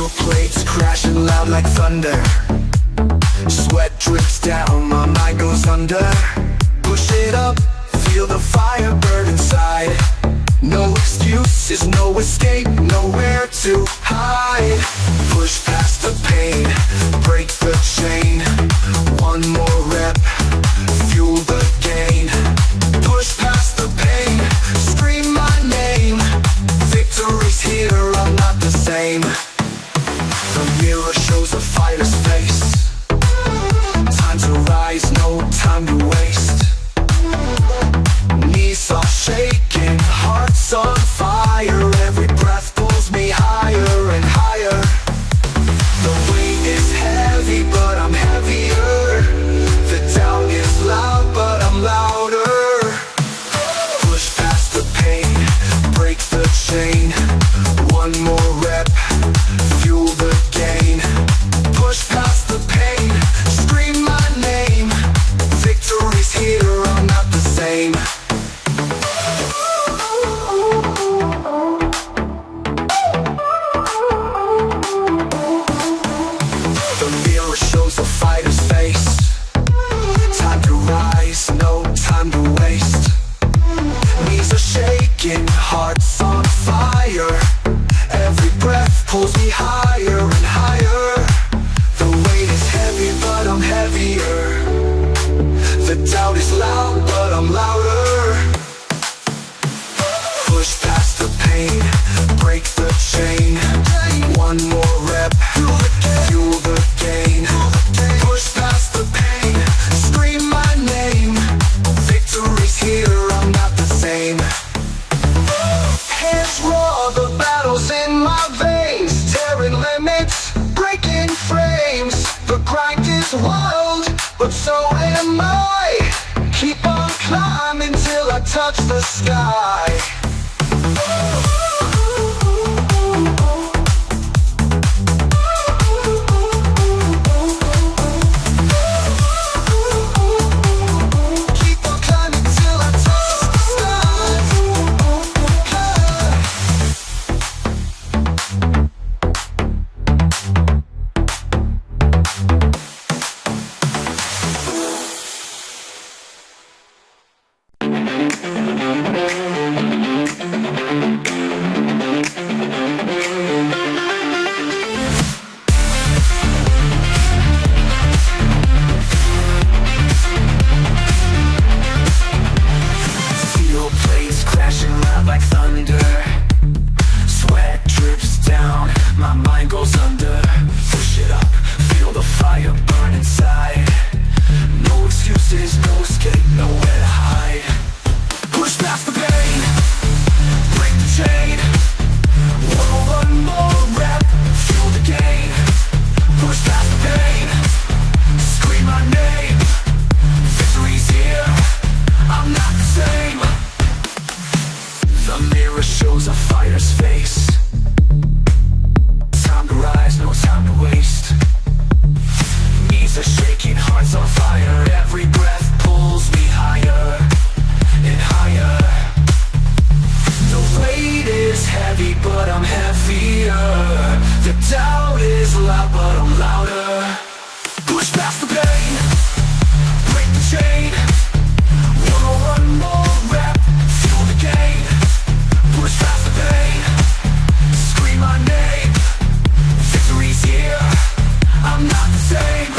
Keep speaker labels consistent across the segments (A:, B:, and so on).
A: Steel plates crashing loud like thunder. Sweat drips down, my mind goes under. Push it up, feel the fire burn inside. No excuses, no escape, nowhere to hide. Push past the pain, break the chain. One more rep, fuel the gain. Push past the pain, scream my name. Victory's here, I'm not the same. The mirror shows a fighter's face. Time to rise, no time to waste. Knees are shaking, hearts on fire. Every breath pulls me higher and higher. The weight is heavy, but I'm heavier. The doubt is loud, but I'm louder. Push past the pain, break the chain. One more rep, fuel the gain. Push past the pain, scream my name. Victory's here, I'm not the same. The mirror shows a fighter's face. Time to rise, no time to waste. Knees are shaking, hearts on fire. Every breath pulls me higher and higher. The weight is heavy, but I'm heavier. The doubt is loud, but I'm louder. Push past the pain, break the chain. One more rep, fuel the gain. Push past the pain, scream my name. Victory's here, I'm not the same. Hands raw, the battle's in my veins. Tearing limits, breaking frames. The grind is wild, but so am I. Keep on climbing till I touch the sky. Keep on climbing till I touch the sky. Steel plates crashing loud like thunder. Sweat drips down, my mind goes under. Push it up, feel the fire burn inside. No excuses, no escape, nowhere to hide. Push past the pain, break the chain. One more rep, fuel the gain. Push past the pain, scream my name. Victory's here, I'm not the same. The mirror shows a fighter's face. Time to rise, no time to waste. Knees are shaking, hearts on fire. Every breath pulls me higher and higher. The weight is heavy, but I'm heavier. The doubt is loud, but I'm louder. Push past the pain, break the chain. One more rep, fuel the gain. Push past the pain, scream my name. Victory's here, I'm not the same.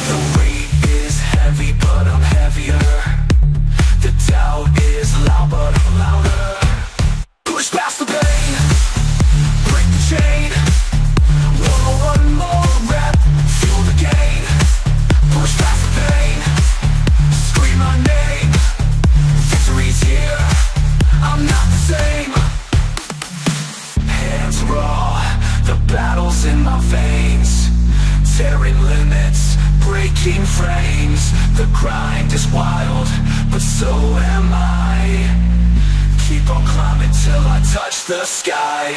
A: The weight is heavy, but I'm heavier. The doubt is loud, but I'm louder. Push past the pain, break the chain. One more rep, fuel the gain. Push past the pain, scream my name. Victory's here, I'm not the same. Hands raw, the battle's in my veins. Tearing limits, breaking frames. The grind is wild, but so am I. Keep on climbing till I touch the sky.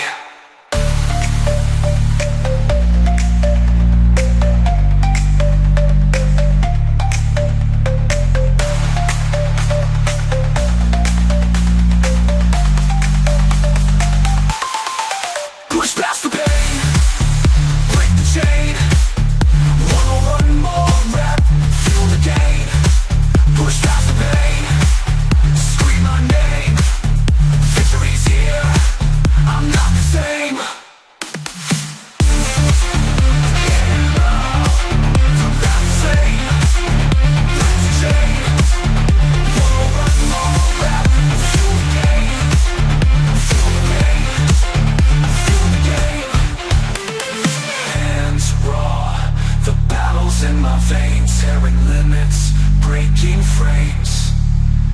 A: frames.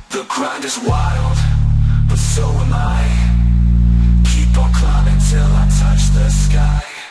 A: The grind is wild.